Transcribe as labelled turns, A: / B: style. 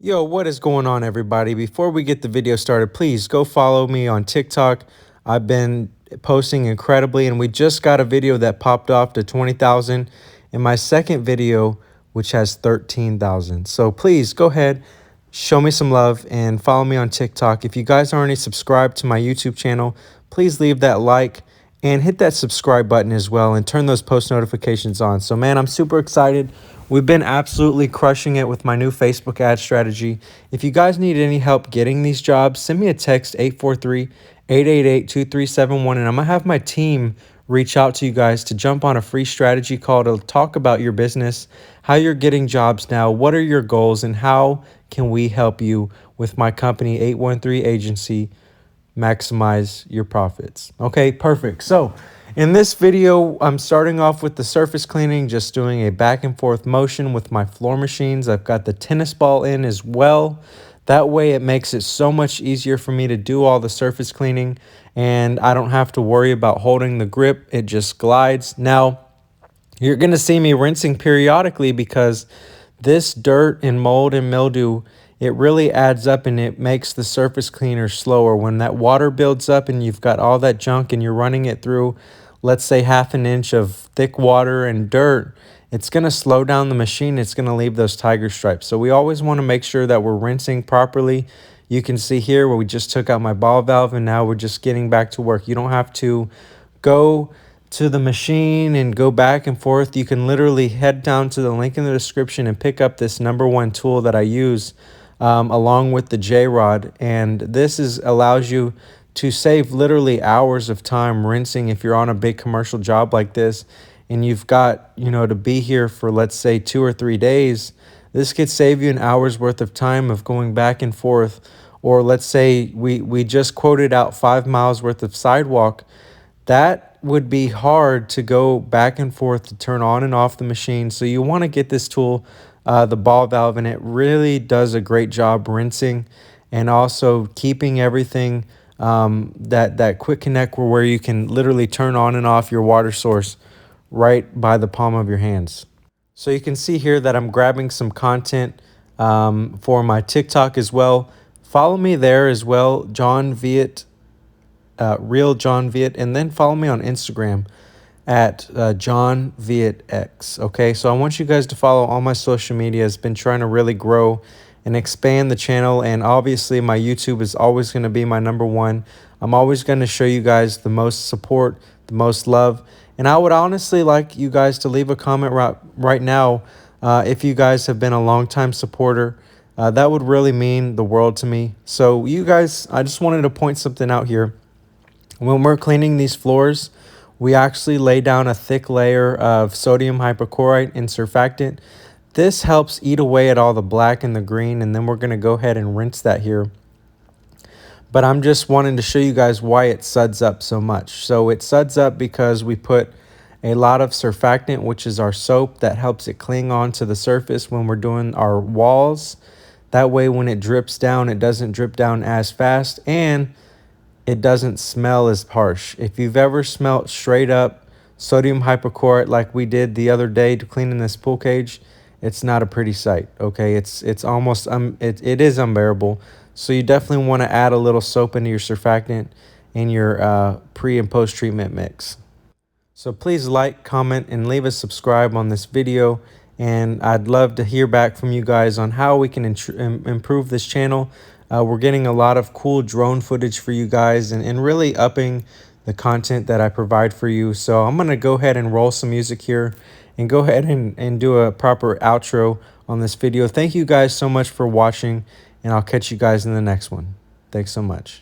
A: Yo, what is going on, everybody? Before we get the video started, please go follow me on TikTok. I've been posting incredibly, and we just got a video that popped off to 20,000, and my second video, which has 13,000. So please go ahead, show me some love, and follow me on TikTok. If you guys aren't already subscribed to my YouTube channel, please leave that like and hit that subscribe button as well, and turn those post notifications on. So man, I'm super excited. We've been absolutely crushing it with my new Facebook ad strategy. If you guys need any help getting these jobs, send me a text 843-888-2371, and I'm gonna have my team reach out to you guys to jump on a free strategy call to talk about your business, how you're getting jobs now, what are your goals, and how can we help you with my company 813 Agency maximize your profits. Okay, perfect. So in this video, I'm starting off with the surface cleaning, just doing a back and forth motion with my floor machines. I've got the tennis ball in as well. That way it makes it so much easier for me to do all the surface cleaning, and I don't have to worry about holding the grip. It just glides. Now, you're going to see me rinsing periodically because this dirt and mold and mildew, it really adds up and it makes the surface cleaner slower. When that water builds up and you've got all that junk and you're running it through, let's say half an inch of thick water and dirt, it's going to slow down the machine. It's going to leave those tiger stripes. So we always want to make sure that we're rinsing properly. You can see here where we just took out my ball valve and now we're just getting back to work. You don't have to go to the machine and go back and forth. You can literally head down to the link in the description and pick up this #1 tool that I use along with the J-Rod, and this allows you to save literally hours of time rinsing if you're on a big commercial job like this and you've got, to be here for, let's say, 2 or 3 days. This could save you an hour's worth of time of going back and forth. Or let's say we just quoted out 5 miles worth of sidewalk. That would be hard to go back and forth to turn on and off the machine. So you want to get this tool, the ball valve, and it really does a great job rinsing and also keeping everything that quick connect where you can literally turn on and off your water source right by the palm of your hands. So you can see here that I'm grabbing some content for my TikTok as well. Follow me there as well, John Viet, Real John Viet, and then follow me on Instagram at John Viet X. Okay, so I want you guys to follow all my social media. I've been trying to really grow and expand the channel, and obviously my YouTube is always going to be my #1. I'm always going to show you guys the most support, the most love, and I would honestly like you guys to leave a comment right now if you guys have been a long-time supporter. That would really mean the world to me. So you guys, I just wanted to point something out here. When we're cleaning these floors, we actually lay down a thick layer of sodium hypochlorite and surfactant. This helps eat away at all the black and the green, and then we're going to go ahead and rinse that here. But I'm just wanting to show you guys why it suds up so much. So it suds up because we put a lot of surfactant, which is our soap that helps it cling onto the surface when we're doing our walls. That way when it drips down, it doesn't drip down as fast, and it doesn't smell as harsh. If you've ever smelt straight up sodium hypochlorite like we did the other day to cleaning this pool cage, it's not a pretty sight. Okay, it's almost it is unbearable. So you definitely want to add a little soap into your surfactant in your pre and post treatment mix. So please like, comment, and leave a subscribe on this video, and I'd love to hear back from you guys on how we can improve this channel. We're getting a lot of cool drone footage for you guys and really upping the content that I provide for you. So I'm going to go ahead and roll some music here and go ahead and do a proper outro on this video. Thank you guys so much for watching, and I'll catch you guys in the next one. Thanks so much.